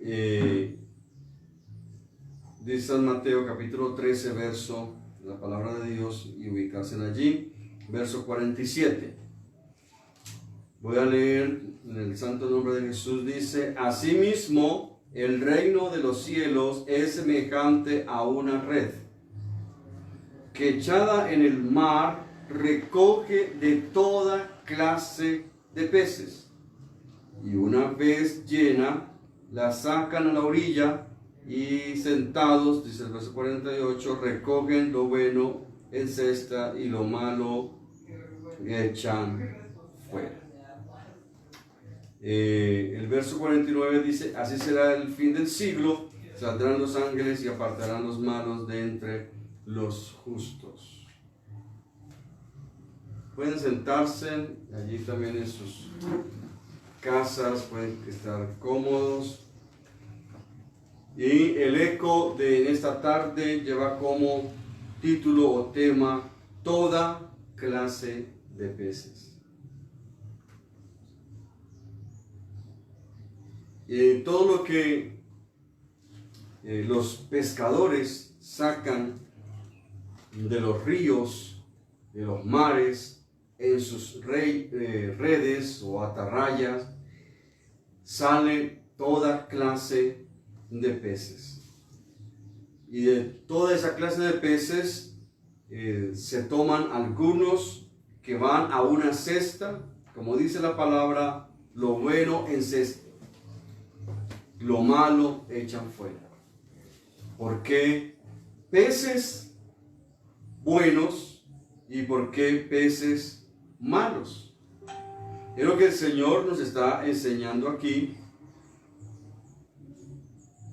Dice San Mateo capítulo 13, verso, la palabra de Dios, y ubicarse allí, verso 47. Voy a leer en el santo nombre de Jesús. Dice: asimismo, el reino de los cielos es semejante a una red que echada en el mar recoge de toda clase de peces, y una vez llena la sacan a la orilla, y sentados, dice el verso 48, recogen lo bueno en cesta y lo malo echan fuera. El verso 49 dice: así será el fin del siglo, saldrán los ángeles y apartarán los malos de entre los justos. Pueden sentarse allí también en sus casas, pueden estar cómodos. Y el eco de esta tarde lleva como título o tema: toda clase de peces. Todo lo que los pescadores sacan de los ríos, de los mares, en sus redes o atarrayas, sale toda clase de peces. Y de toda esa clase de peces se toman algunos que van a una cesta, como dice la palabra, lo bueno en cesta, lo malo echan fuera. ¿Por qué peces buenos y por qué peces malos? Es lo que el Señor nos está enseñando aquí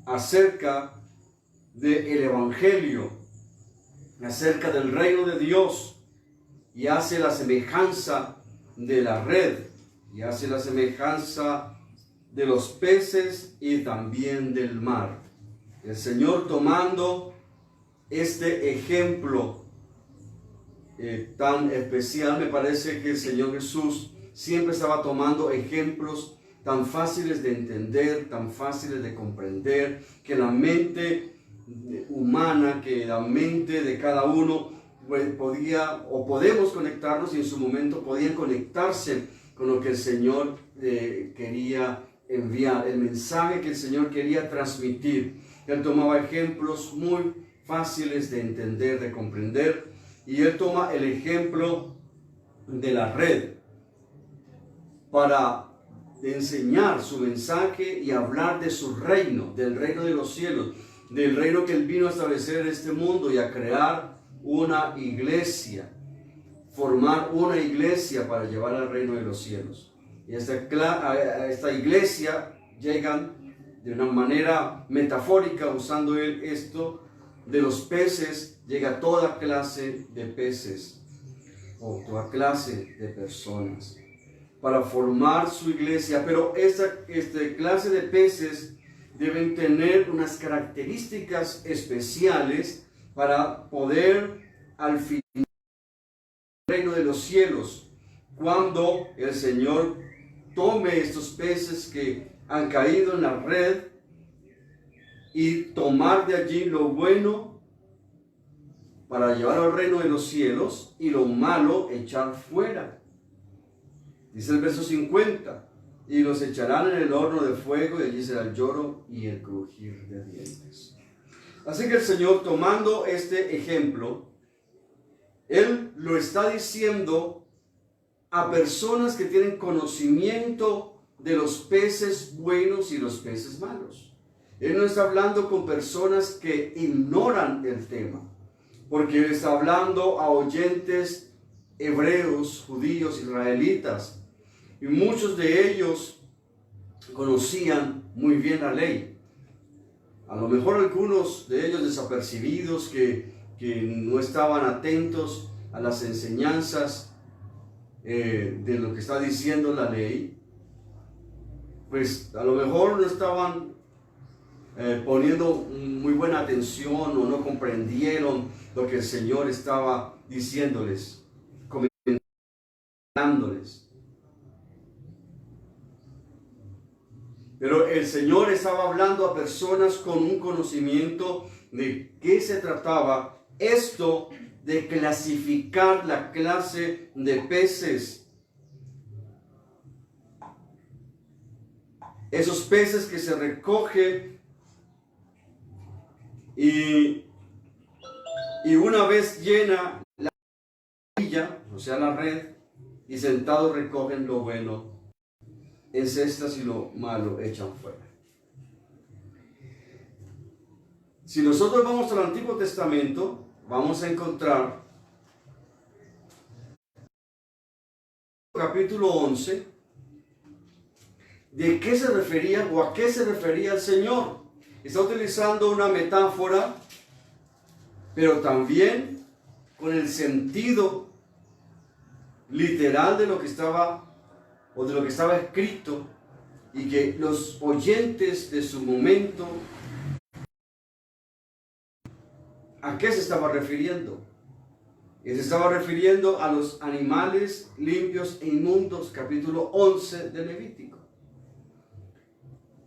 acerca del Evangelio, acerca del reino de Dios, y hace la semejanza de la red, y hace la semejanza de los peces y también del mar. El Señor, tomando este ejemplo tan especial, me parece que el Señor Jesús siempre estaba tomando ejemplos tan fáciles de entender, tan fáciles de comprender, que la mente humana, que la mente de cada uno podía o podemos conectarnos, y en su momento podían conectarse con lo que el Señor quería enviar, el mensaje que el Señor quería transmitir. Él tomaba ejemplos muy fáciles de entender, de comprender, y él toma el ejemplo de la red para enseñar su mensaje y hablar de su reino, del reino de los cielos, del reino que él vino a establecer en este mundo y a crear una iglesia, formar una iglesia para llevar al reino de los cielos. Y a esta iglesia llegan de una manera metafórica, usando él esto de los peces, llega toda clase de peces o toda clase de personas para formar su iglesia. Pero esta clase de peces deben tener unas características especiales para poder al final del reino de los cielos, cuando el Señor tome estos peces que han caído en la red y tomar de allí lo bueno para llevar al reino de los cielos y lo malo echar fuera. Dice el verso 50: y los echarán en el horno de fuego, y allí será el lloro y el crujir de dientes. Así que el Señor, tomando este ejemplo, Él lo está diciendo a personas que tienen conocimiento de los peces buenos y los peces malos. Él no está hablando con personas que ignoran el tema, porque Él está hablando a oyentes hebreos, judíos, israelitas, y muchos de ellos conocían muy bien la ley. A lo mejor algunos de ellos desapercibidos, que no estaban atentos a las enseñanzas de lo que está diciendo la ley, pues a lo mejor no estaban poniendo muy buena atención, o no comprendieron lo que el Señor estaba diciéndoles, comentándoles. Pero el Señor estaba hablando a personas con un conocimiento de qué se trataba esto de clasificar la clase de peces. Esos peces que se recogen y una vez llena la orilla, o sea la red, y sentados recogen lo bueno en cestas y lo malo echan fuera. Si nosotros vamos al Antiguo Testamento, vamos a encontrar capítulo 11, de qué se refería o a qué se refería el Señor. Está utilizando una metáfora, pero también con el sentido literal de lo que estaba o de lo que estaba escrito, y que los oyentes de su momento, ¿a qué se estaba refiriendo? Y se estaba refiriendo a los animales limpios e inmundos, capítulo 11 de Levítico.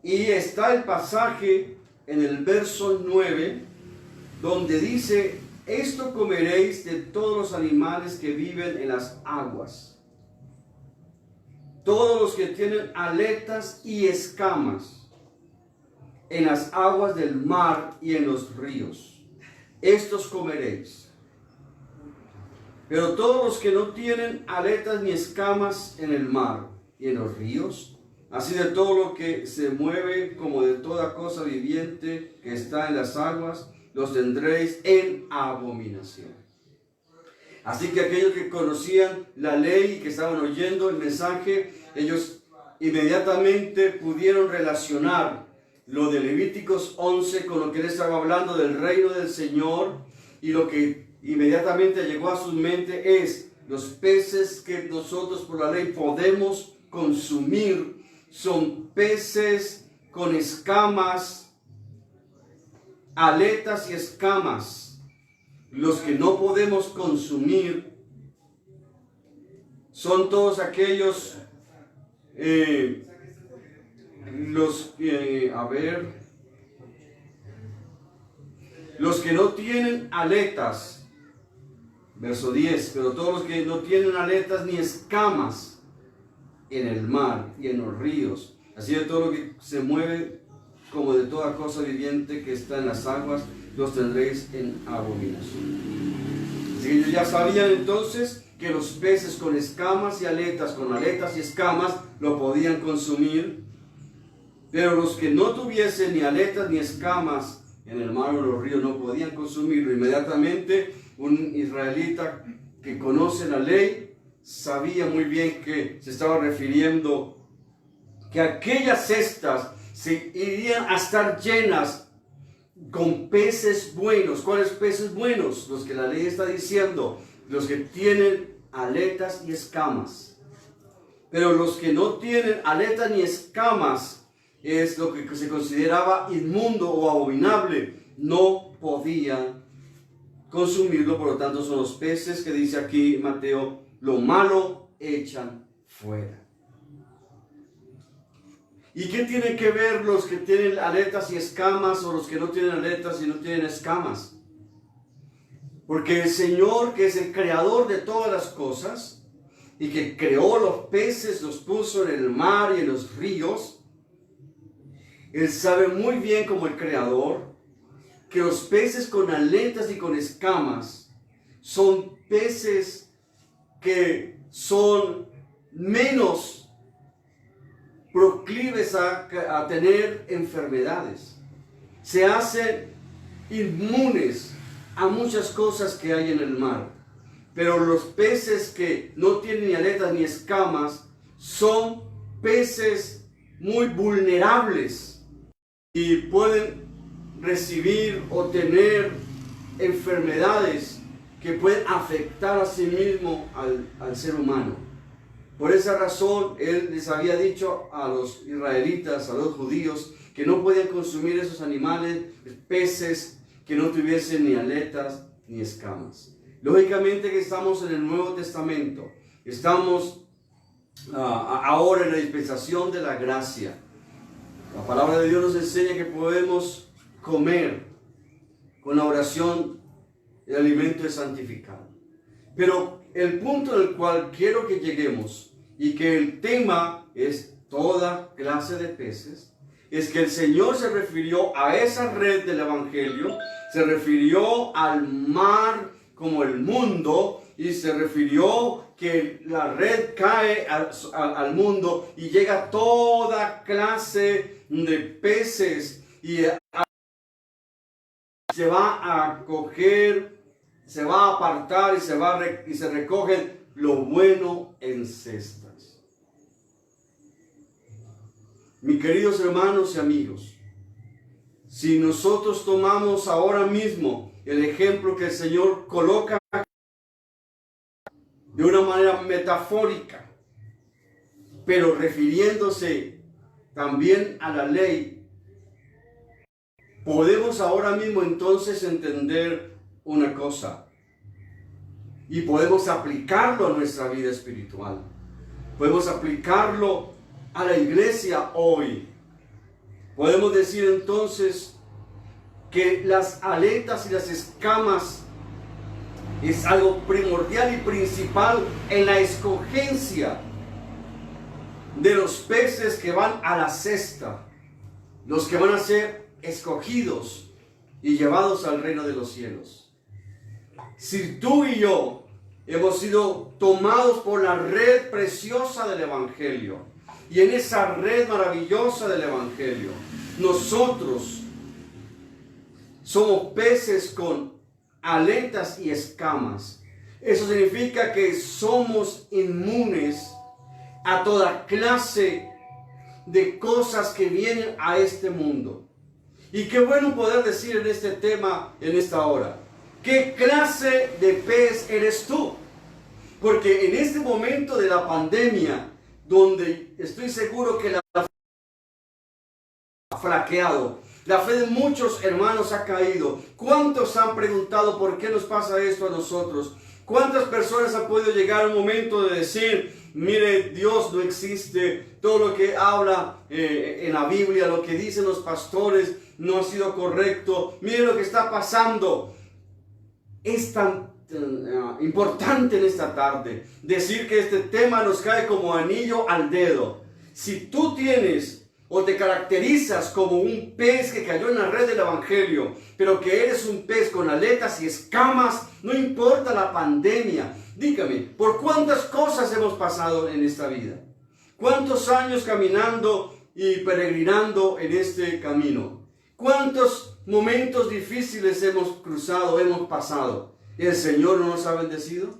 Y está el pasaje en el verso 9, donde dice: esto comeréis de todos los animales que viven en las aguas, todos los que tienen aletas y escamas en las aguas del mar y en los ríos, estos comeréis. Pero todos los que no tienen aletas ni escamas en el mar y en los ríos, así de todo lo que se mueve como de toda cosa viviente que está en las aguas, los tendréis en abominación. Así que aquellos que conocían la ley y que estaban oyendo el mensaje, ellos inmediatamente pudieron relacionar lo de Levíticos 11 con lo que él estaba hablando del reino del Señor, y lo que inmediatamente llegó a su mente es: los peces que nosotros por la ley podemos consumir son peces con escamas, aletas y escamas. Los que no podemos consumir son todos aquellos, los que no tienen aletas, verso 10, pero todos los que no tienen aletas ni escamas en el mar y en los ríos, así de todo lo que se mueve como de toda cosa viviente que está en las aguas, los tendréis en abominación. Así que ellos ya sabían entonces que los peces con escamas y aletas, con aletas y escamas, lo podían consumir, pero los que no tuviesen ni aletas ni escamas en el mar o en los ríos no podían consumirlo. Inmediatamente un israelita que conoce la ley sabía muy bien que se estaba refiriendo que aquellas cestas se irían a estar llenas con peces buenos. ¿Cuáles peces buenos? Los que la ley está diciendo, los que tienen aletas y escamas. Pero los que no tienen aletas ni escamas es lo que se consideraba inmundo o abominable. No podían consumirlo, por lo tanto son los peces que dice aquí Mateo: lo malo echan fuera. ¿Y qué tienen que ver los que tienen aletas y escamas o los que no tienen aletas y no tienen escamas? Porque el Señor, que es el creador de todas las cosas y que creó los peces, los puso en el mar y en los ríos, Él sabe muy bien, como el creador, que los peces con aletas y con escamas son peces que son menos proclives a tener enfermedades. Se hacen inmunes a muchas cosas que hay en el mar. Pero los peces que no tienen ni aletas ni escamas son peces muy vulnerables y pueden recibir o tener enfermedades que pueden afectar a sí mismo al ser humano. Por esa razón, Él les había dicho a los israelitas, a los judíos, que no podían consumir esos animales, peces que no tuviesen ni aletas ni escamas. Lógicamente que estamos en el Nuevo Testamento, estamos ahora en la dispensación de la gracia. La palabra de Dios nos enseña que podemos comer con la oración. El alimento es santificado. Pero el punto al cual quiero que lleguemos, y que el tema es toda clase de peces, es que el Señor se refirió a esa red del Evangelio, se refirió al mar como el mundo, y se refirió que la red cae al mundo y llega toda clase de peces, y se va a coger, se va a apartar y se recogen lo bueno en cestas. Mis queridos hermanos y amigos, si nosotros tomamos ahora mismo el ejemplo que el Señor coloca de una manera metafórica, pero refiriéndose también a la ley, podemos ahora mismo entonces entender una cosa y podemos aplicarlo a nuestra vida espiritual. Podemos aplicarlo a la iglesia hoy. Podemos decir entonces que las aletas y las escamas es algo primordial y principal en la escogencia de los peces que van a la cesta, los que van a ser escogidos y llevados al reino de los cielos. Si tú y yo hemos sido tomados por la red preciosa del Evangelio, y en esa red maravillosa del Evangelio, nosotros somos peces con aletas y escamas. Eso significa que somos inmunes a toda clase de cosas que vienen a este mundo. Y qué bueno poder decir en este tema, en esta hora, ¿qué clase de pez eres tú? Porque en este momento de la pandemia, donde estoy seguro que la fe ha flaqueado, la fe de muchos hermanos ha caído. ¿Cuántos han preguntado por qué nos pasa esto a nosotros? ¿Cuántas personas han podido llegar a un momento de decir, mire, Dios no existe, todo lo que habla en la Biblia, lo que dicen los pastores no ha sido correcto, mire lo que está pasando? Es tan importante en esta tarde decir que este tema nos cae como anillo al dedo. Si tú tienes o te caracterizas como un pez que cayó en la red del Evangelio, pero que eres un pez con aletas y escamas, no importa la pandemia. Dígame, ¿por cuántas cosas hemos pasado en esta vida? ¿Cuántos años caminando y peregrinando en este camino? ¿Cuántos momentos difíciles hemos cruzado, hemos pasado? ¿El Señor no nos ha bendecido?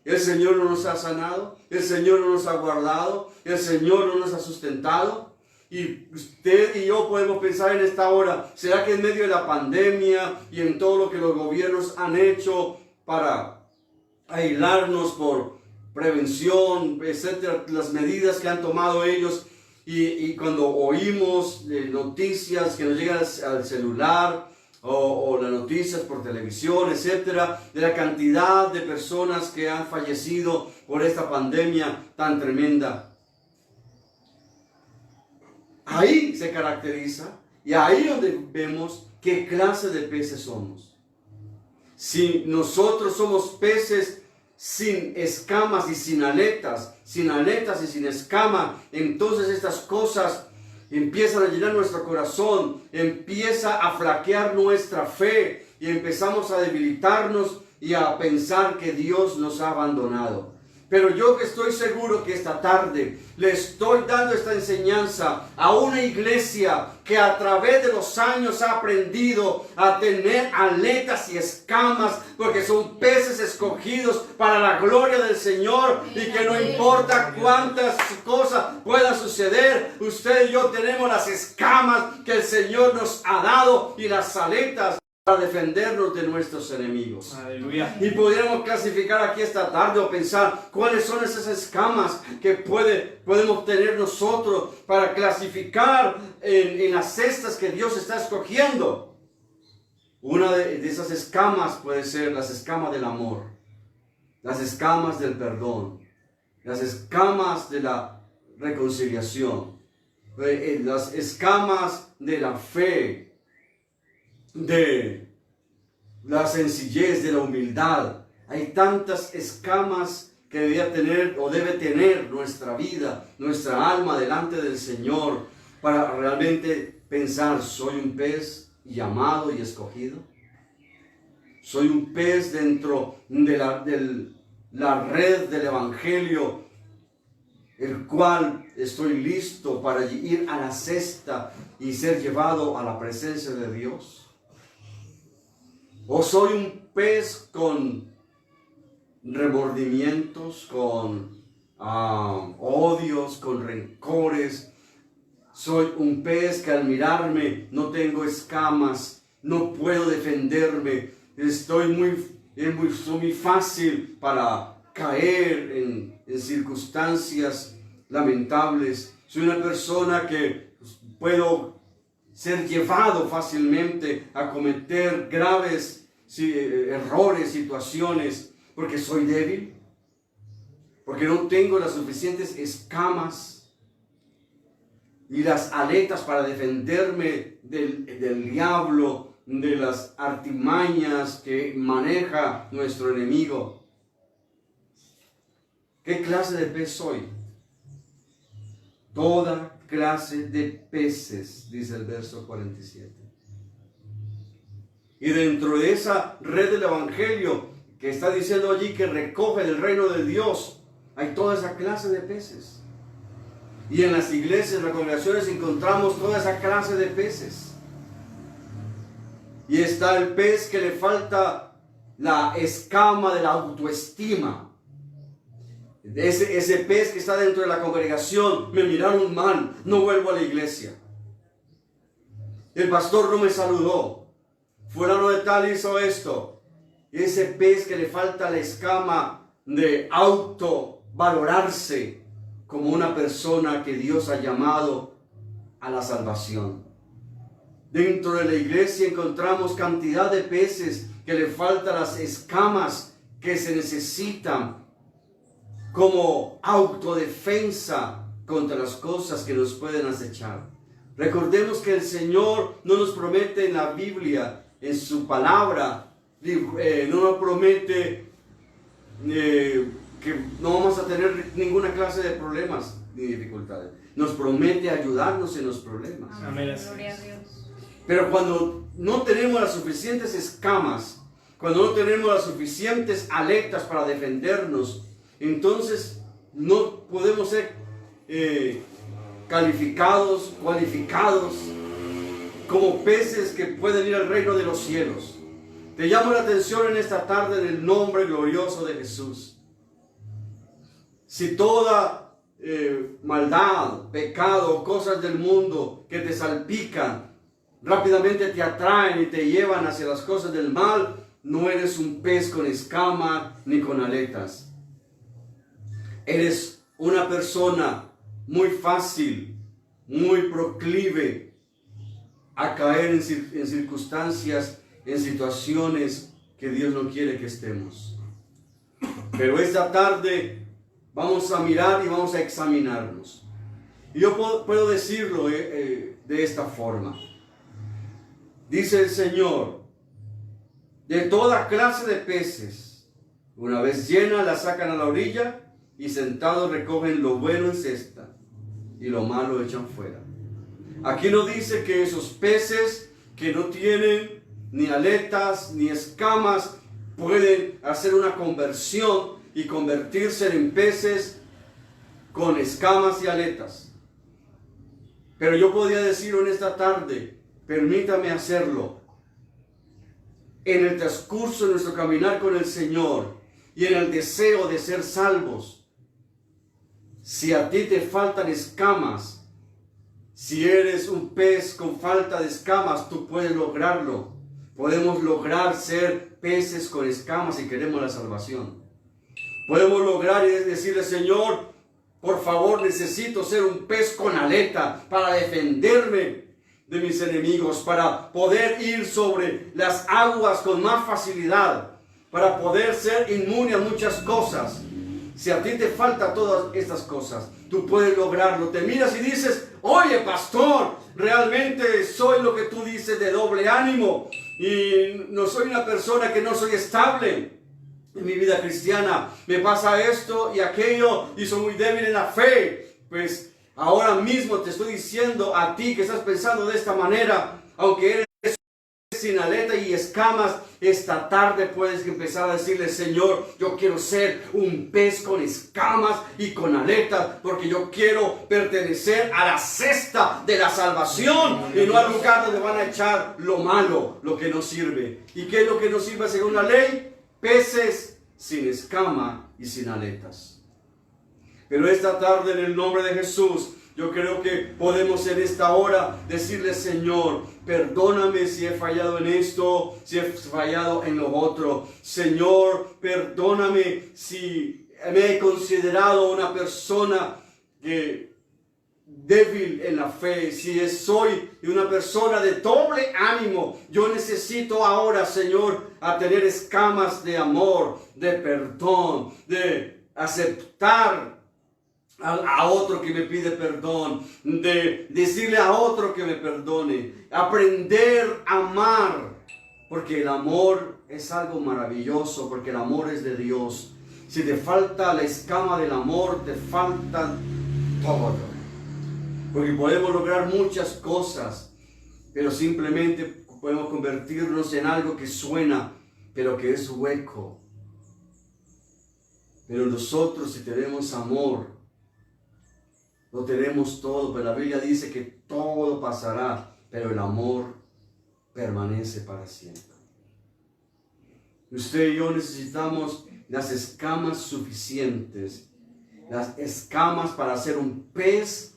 ¿El Señor no nos ha sanado? ¿El Señor no nos ha guardado? ¿El Señor no nos ha sustentado? Y usted y yo podemos pensar en esta hora, ¿será que en medio de la pandemia y en todo lo que los gobiernos han hecho para aislarnos por prevención, etcétera, las medidas que han tomado ellos, y cuando oímos noticias que nos llegan al celular o las noticias por televisión, etcétera, de la cantidad de personas que han fallecido por esta pandemia tan tremenda? Ahí se caracteriza, y ahí donde vemos qué clase de peces somos. Si nosotros somos peces sin escamas y sin aletas y sin escama, entonces estas cosas empiezan a llenar nuestro corazón, empieza a flaquear nuestra fe y empezamos a debilitarnos y a pensar que Dios nos ha abandonado. Pero yo que estoy seguro que esta tarde le estoy dando esta enseñanza a una iglesia que a través de los años ha aprendido a tener aletas y escamas, porque son peces escogidos para la gloria del Señor, y que no importa cuántas cosas puedan suceder, usted y yo tenemos las escamas que el Señor nos ha dado y las aletas para defendernos de nuestros enemigos. Aleluya. Y podríamos clasificar aquí esta tarde o pensar cuáles son esas escamas que podemos tener nosotros para clasificar en las cestas que Dios está escogiendo. Una de esas escamas puede ser las escamas del amor, las escamas del perdón, las escamas de la reconciliación. las escamas de la fe, de la sencillez, de la humildad. Hay tantas escamas que debía tener o debe tener nuestra vida, nuestra alma delante del Señor, para realmente pensar: ¿soy un pez llamado y escogido? ¿Soy un pez dentro de la red del Evangelio, el cual estoy listo para ir a la cesta y ser llevado a la presencia de Dios? ¿O soy un pez con remordimientos, con odios, con rencores? Soy un pez que al mirarme no tengo escamas, no puedo defenderme, soy muy fácil para caer en circunstancias lamentables. Soy una persona que puedo ser llevado fácilmente a cometer graves errores, situaciones, porque soy débil, porque no tengo las suficientes escamas y las aletas para defenderme del diablo, de las artimañas que maneja nuestro enemigo. ¿Qué clase de pez soy? Toda clase de peces, dice el verso 47. Y dentro de esa red del Evangelio que está diciendo allí que recoge del reino de Dios, hay toda esa clase de peces. Y en las iglesias, en las congregaciones encontramos toda esa clase de peces. Y está el pez que le falta la escama de la autoestima. Ese pez que está dentro de la congregación: me miraron mal, no vuelvo a la iglesia. El pastor no me saludó. Fulano de tal hizo esto. Ese pez que le falta la escama de autovalorarse como una persona que Dios ha llamado a la salvación. Dentro de la iglesia encontramos cantidad de peces que le faltan las escamas que se necesitan como autodefensa contra las cosas que nos pueden acechar. Recordemos que el Señor no nos promete en la Biblia, en su palabra, no nos promete que no vamos a tener ninguna clase de problemas ni dificultades. Nos promete ayudarnos en los problemas. Amén. Gloria a Dios. Pero cuando no tenemos las suficientes escamas, cuando no tenemos las suficientes aletas para defendernos, entonces no podemos ser cualificados como peces que pueden ir al reino de los cielos. Te llamo la atención en esta tarde en el nombre glorioso de Jesús. Si toda maldad, pecado, cosas del mundo que te salpican, rápidamente te atraen y te llevan hacia las cosas del mal, no eres un pez con escama ni con aletas. Eres una persona muy fácil, muy proclive a caer en circunstancias, en situaciones que Dios no quiere que estemos. Pero esta tarde vamos a mirar y vamos a examinarnos. Y yo puedo decirlo de esta forma. Dice el Señor: de toda clase de peces, una vez llena, la sacan a la orilla, y sentados recogen lo bueno en cesta, y lo malo echan fuera. Aquí no dice que esos peces que no tienen ni aletas ni escamas pueden hacer una conversión y convertirse en peces con escamas y aletas. Pero yo podría decir en esta tarde: permítame hacerlo. En el transcurso de nuestro caminar con el Señor y en el deseo de ser salvos, si a ti te faltan escamas, si eres un pez con falta de escamas, tú puedes lograrlo. Podemos lograr ser peces con escamas si queremos la salvación. Podemos lograr y decirle: Señor, por favor, necesito ser un pez con aleta para defenderme de mis enemigos, para poder ir sobre las aguas con más facilidad, para poder ser inmune a muchas cosas. Si a ti te faltan todas estas cosas, tú puedes lograrlo. Te miras y dices: oye pastor, realmente soy lo que tú dices de doble ánimo y no soy una persona que no soy estable en mi vida cristiana. Me pasa esto y aquello y soy muy débil en la fe. Pues ahora mismo te estoy diciendo a ti que estás pensando de esta manera, aunque eres sin aleta y escamas, esta tarde puedes empezar a decirle: Señor, yo quiero ser un pez con escamas y con aletas, porque yo quiero pertenecer a la cesta de la salvación y no al lugar donde van a echar lo malo, lo que no sirve. ¿Y qué es lo que no sirve según la ley? Peces sin escama y sin aletas. Pero esta tarde, en el nombre de Jesús, yo creo que podemos en esta hora decirle: Señor, perdóname si he fallado en esto, si he fallado en lo otro. Señor, perdóname si me he considerado una persona débil en la fe, si soy una persona de doble ánimo. Yo necesito ahora, Señor, a tener escamas de amor, de perdón, de aceptar a otro que me pide perdón, de decirle a otro que me perdone, aprender a amar, porque el amor es algo maravilloso, porque el amor es de Dios. Si te falta la escama del amor, te falta todo, porque podemos lograr muchas cosas, pero simplemente podemos convertirnos en algo que suena, pero que es hueco. Pero nosotros, si tenemos amor, lo tenemos todo. Pero la Biblia dice que todo pasará, pero el amor permanece para siempre. Usted y yo necesitamos las escamas suficientes, las escamas para ser un pez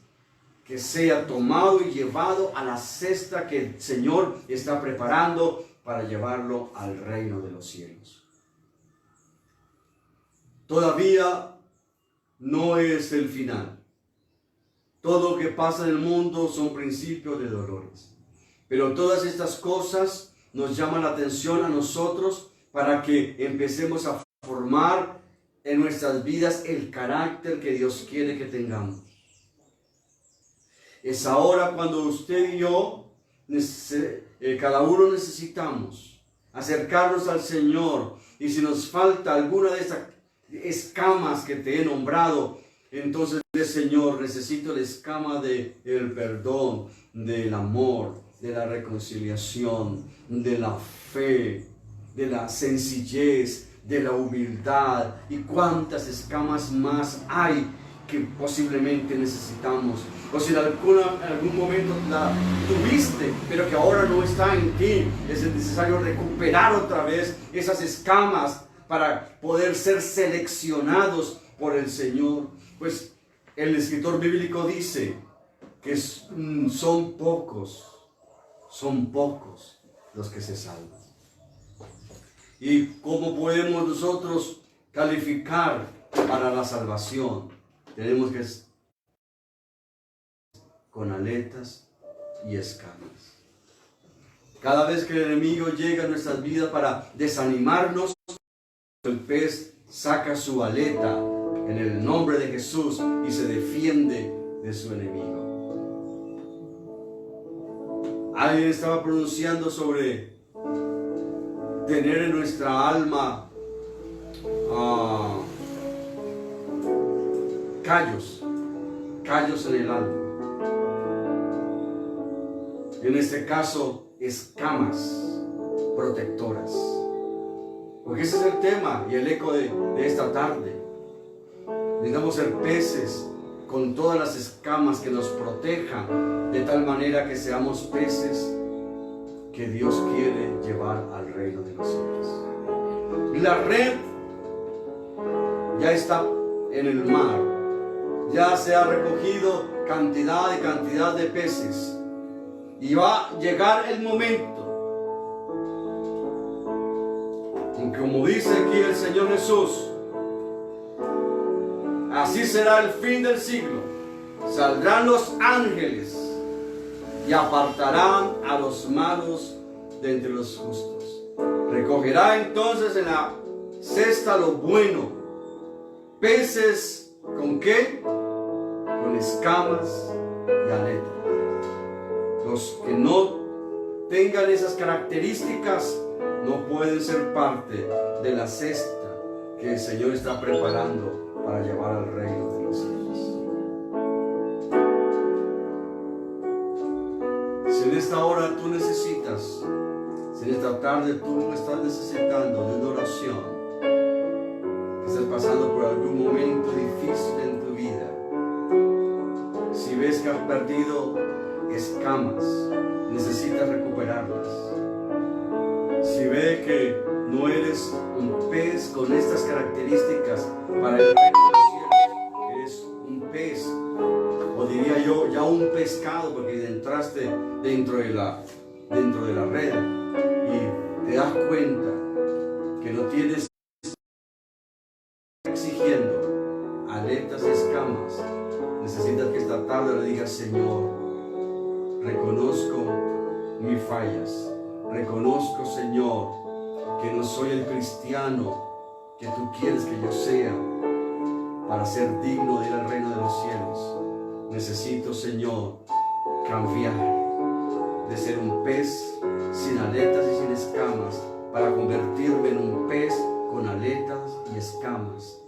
que sea tomado y llevado a la cesta que el Señor está preparando para llevarlo al reino de los cielos. Todavía no es el final. Todo lo que pasa en el mundo son principios de dolores. Pero todas estas cosas nos llaman la atención a nosotros para que empecemos a formar en nuestras vidas el carácter que Dios quiere que tengamos. Es ahora cuando usted y yo, cada uno necesitamos acercarnos al Señor. Y si nos falta alguna de esas escamas que te he nombrado, entonces, Señor, necesito la escama del perdón, del amor, de la reconciliación, de la fe, de la sencillez, de la humildad. Y cuántas escamas más hay que posiblemente necesitamos. O si en algún momento la tuviste, pero que ahora no está en ti, es necesario recuperar otra vez esas escamas para poder ser seleccionados por el Señor. Pues el escritor bíblico dice que son pocos los que se salvan. ¿Y cómo podemos nosotros calificar para la salvación? Tenemos que ser con aletas y escamas. Cada vez que el enemigo llega a nuestras vidas para desanimarnos, el pez saca su aleta en el nombre de Jesús y se defiende de su enemigo. Alguien estaba pronunciando sobre tener en nuestra alma callos en el alma. En este caso, escamas protectoras. Porque ese es el tema y el eco de esta tarde. Necesitamos ser peces con todas las escamas que nos protejan, de tal manera que seamos peces que Dios quiere llevar al reino de los cielos. La red ya está en el mar, ya se ha recogido cantidad y cantidad de peces, y va a llegar el momento en que, como dice aquí el Señor Jesús, así será el fin del siglo. Saldrán los ángeles y apartarán a los malos de entre los justos. Recogerá entonces en la cesta lo bueno. Peces, ¿con qué? Con escamas y aleta. Los que no tengan esas características no pueden ser parte de la cesta que el Señor está preparando para llevar al reino de los cielos. Si en esta hora tú necesitas, si en esta tarde tú estás necesitando de una oración, que estás pasando por algún momento difícil en tu vida, si ves que has perdido escamas, necesitas recuperarlas. Si ve que no eres un pez con estas características para el reino de los cielos, eres un pez, o diría yo, ya un pescado, porque entraste dentro de la red y te das cuenta que no tienes exigiendo aletas y escamas. Necesitas que esta tarde le digas: Señor, reconozco mis fallas. Reconozco, Señor, que no soy el cristiano que tú quieres que yo sea para ser digno de ir al reino de los cielos. Necesito, Señor, cambiar de ser un pez sin aletas y sin escamas para convertirme en un pez con aletas y escamas,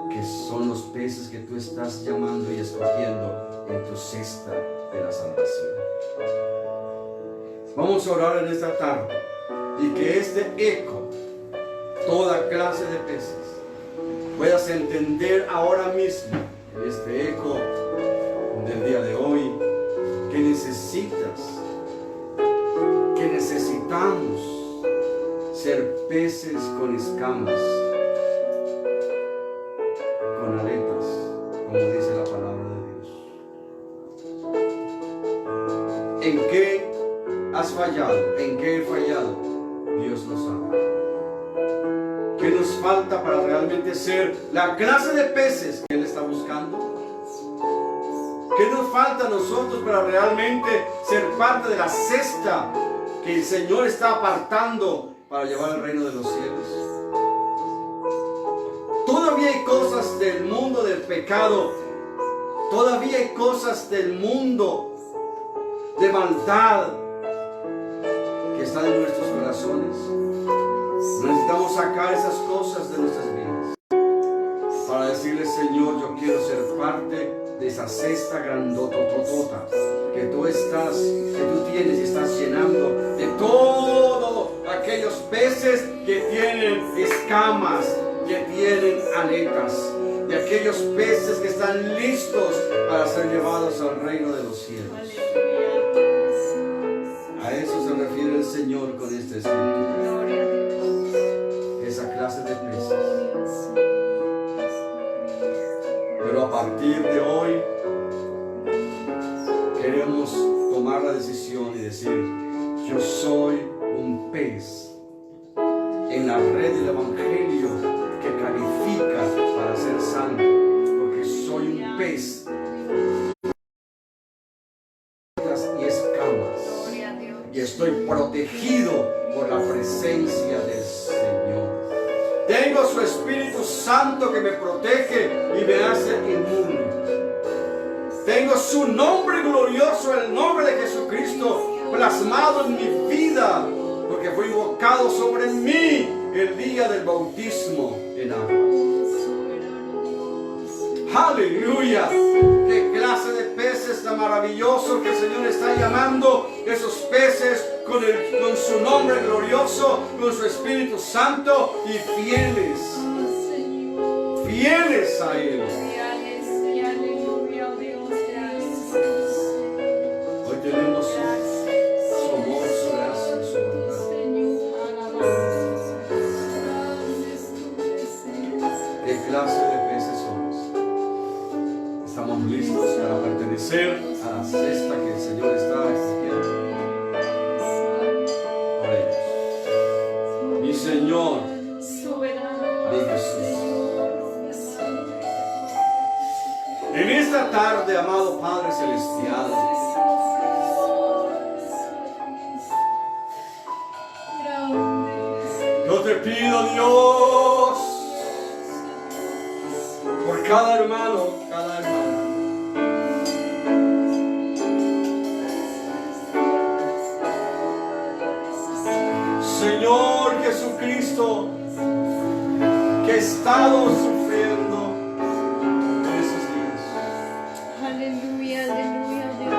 que son los peces que tú estás llamando y escogiendo en tu cesta de la salvación. Vamos a orar en esta tarde y que este eco, toda clase de peces, puedas entender ahora mismo, en este eco del día de hoy, que necesitamos ser peces con escamas, con aletas, como dice la palabra de Dios. ¿En qué has fallado? ¿En qué he fallado? Dios lo sabe. ¿Qué nos falta para realmente ser la clase de peces que Él está buscando? ¿Qué nos falta a nosotros para realmente ser parte de la cesta que el Señor está apartando para llevar al reino de los cielos? Todavía hay cosas del mundo del pecado, todavía hay cosas del mundo de maldad que están en nuestros corazones. Necesitamos sacar esas cosas de nuestras vidas para decirle: Señor, yo quiero ser parte de esa cesta grandototota que tú tienes y estás llenando de todos aquellos peces que tienen escamas, que tienen aletas, de aquellos peces que están listos para ser llevados al reino de los cielos. A eso se refiere el Señor con esta escritura. Esa clase de peces. Pero a partir de hoy queremos tomar la decisión y decir: yo soy un pez en la red del Evangelio que califica para ser salvo, porque soy un pez y escamas y estoy protegido por la presencia del Señor. Tengo su Espíritu Santo que me protege y me hace inmune. Tengo su nombre glorioso, el nombre de Jesucristo, plasmado en mi vida, porque fue invocado sobre mí el día del bautismo en agua. ¡Aleluya! ¡Qué clase de peces tan maravilloso que el Señor está llamando! Esos peces con su nombre glorioso, con su Espíritu Santo y fieles a Él. Hoy tenemos su amor, su gracia, su bondad. ¿Qué clase de peces somos? Estamos listos para pertenecer a la cesta que el Señor está escogiendo. Oremos. Mi Señor, mi Jesús. En esta tarde, amado Padre Celestial, yo te pido, Dios, por cada hermano, cada hermana, Señor Jesucristo, que he estado sufriendo en esos días. Aleluya, aleluya, Dios.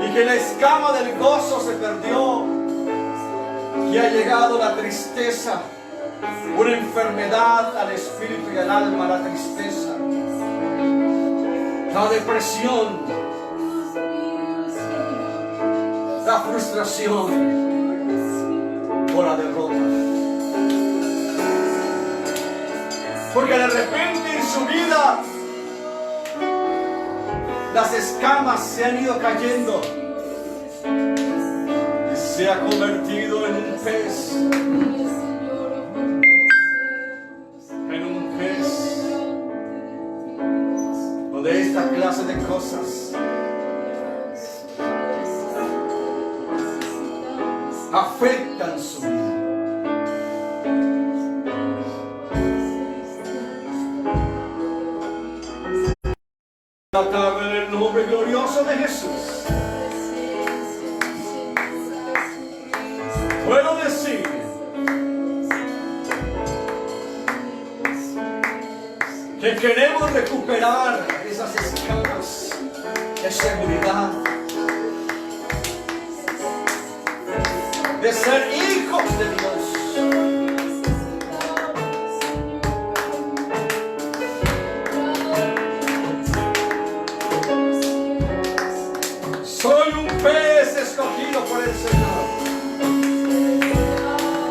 Y que la escama del gozo se perdió. Y ha llegado la tristeza, una enfermedad al espíritu y al alma, la tristeza, la depresión, la frustración o la derrota. Porque de repente en su vida las escamas se han ido cayendo. Se ha convertido en un pez. En un pez. Donde esta clase de cosas afectan su vida. La tarde en el nombre glorioso de Jesús. Puedo decir que queremos recuperar esas escamas de seguridad, de ser hijos de Dios. Soy un pez escogido por el Señor.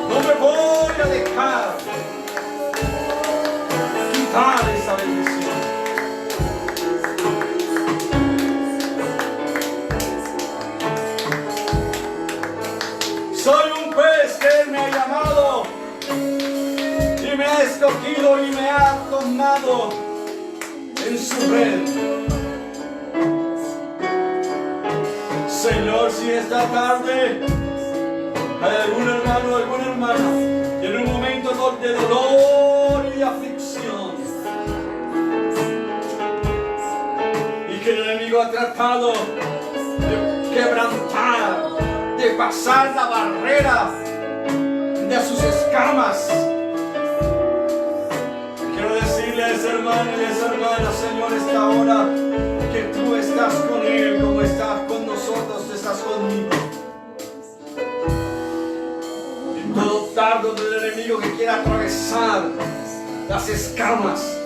No me voy a dejar quitar esa bendición. Soy un pez que Él me ha llamado y me ha escogido y me ha tomado en su red. Señor, si esta tarde hay algún hermano o alguna hermana que en un momento de dolor y aflicción y que el enemigo ha tratado de quebrantar, de pasar la barrera de sus escamas, quiero decirle a ese hermano y a esa hermana, Señor, esta hora que tú estás con él como estás con nosotros, estás conmigo. Todo dardo del enemigo que quiera atravesar las escamas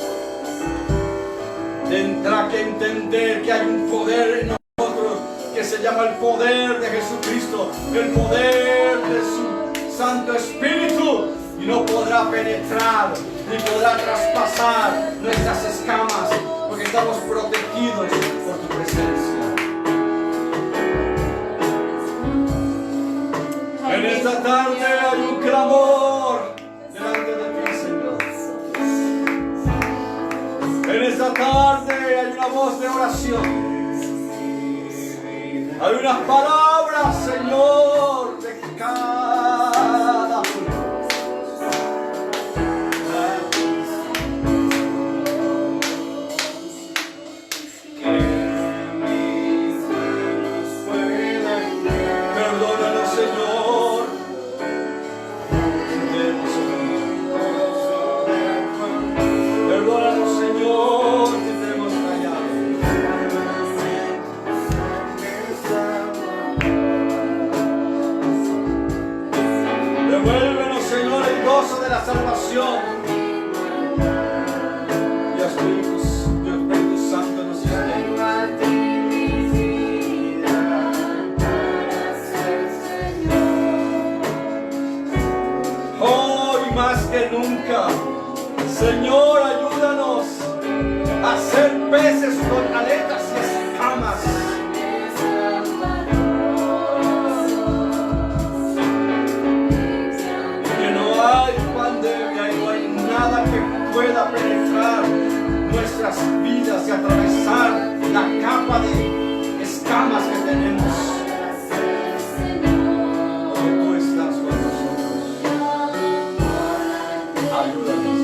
tendrá que entender que hay un poder en nosotros que se llama el poder de Jesucristo, el poder de su Santo Espíritu, y no podrá penetrar ni podrá traspasar nuestras escamas porque estamos protegidos por tu presencia. En esta tarde hay un clamor delante de ti, Señor. En esta tarde hay una voz de oración. Hay unas palabras, Señor, de cada uno. Perdónanos, Señor. Perdónanos, Señor, que te hemos fallado. Devuélvenos, Señor, el gozo de la salvación. Y a tu Espíritu Santo nos lleve. Hoy más que nunca, Señor, ayúdanos a ser peces con aletas y escamas. Que no hay pandemia y no hay nada que pueda penetrar nuestras vidas y atravesar la capa de escamas que tenemos. Porque tú estás con nosotros. Ayúdanos.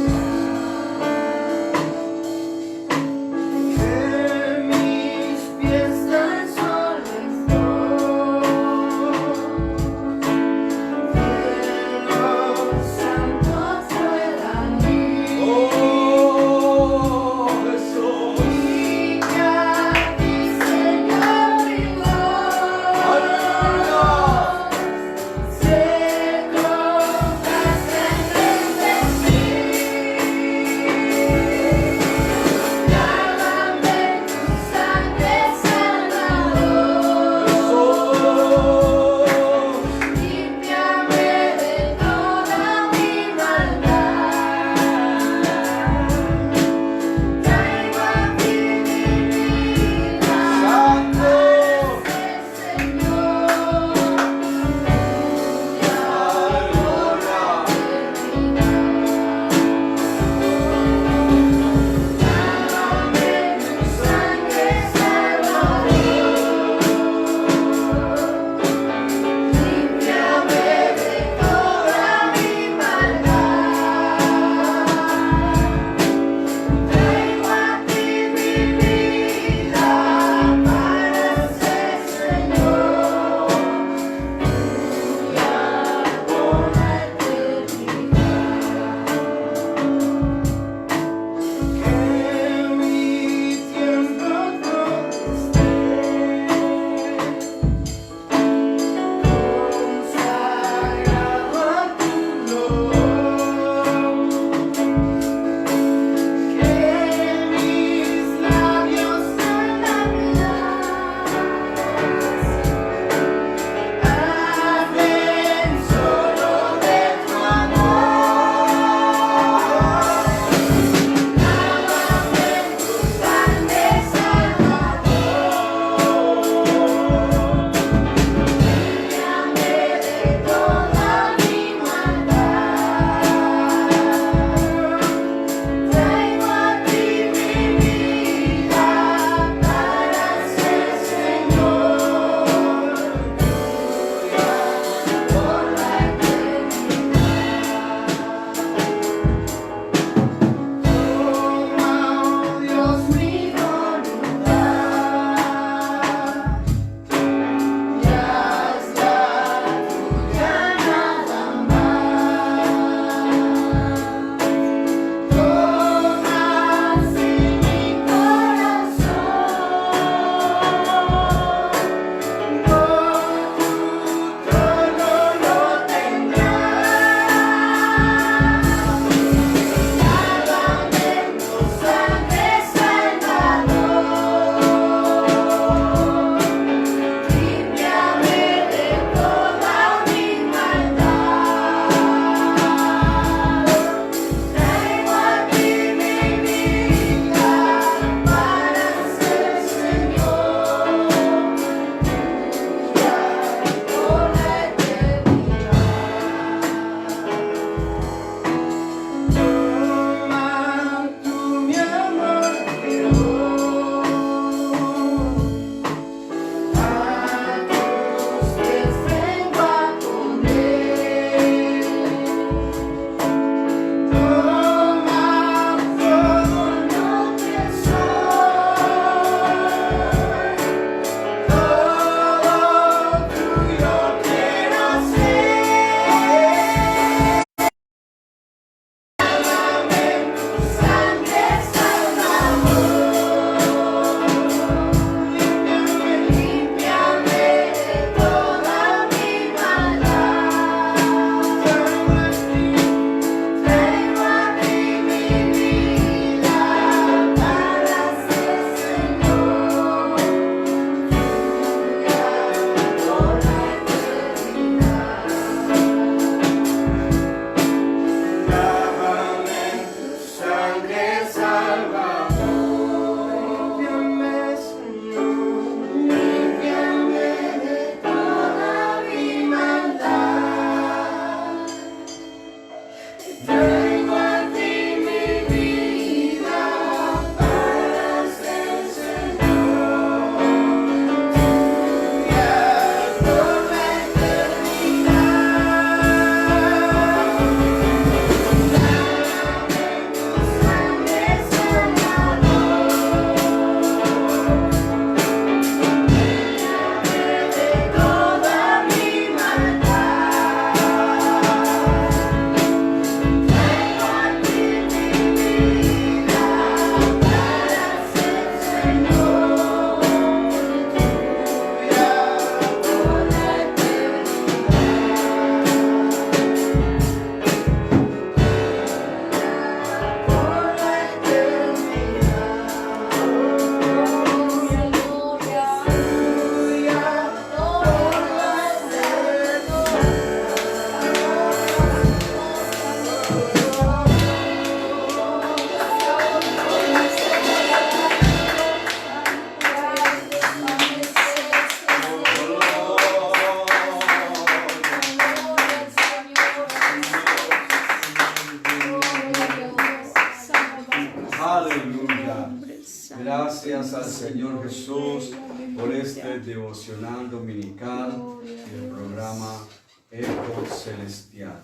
gracias al Señor Jesús por este devocional dominical del programa Eco Celestial.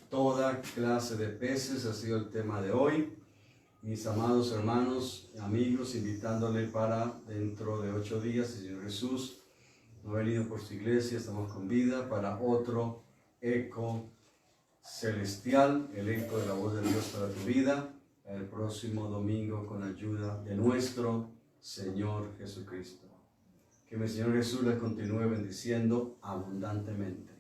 Toda clase de peces ha sido el tema de hoy. Mis amados hermanos y amigos, invitándole para dentro de 8 días, el Señor Jesús no ha venido por su iglesia, estamos con vida para otro eco celestial, el eco de la voz de Dios para tu vida, el próximo domingo con ayuda de nuestro Señor Jesucristo. Que mi Señor Jesús les continúe bendiciendo abundantemente.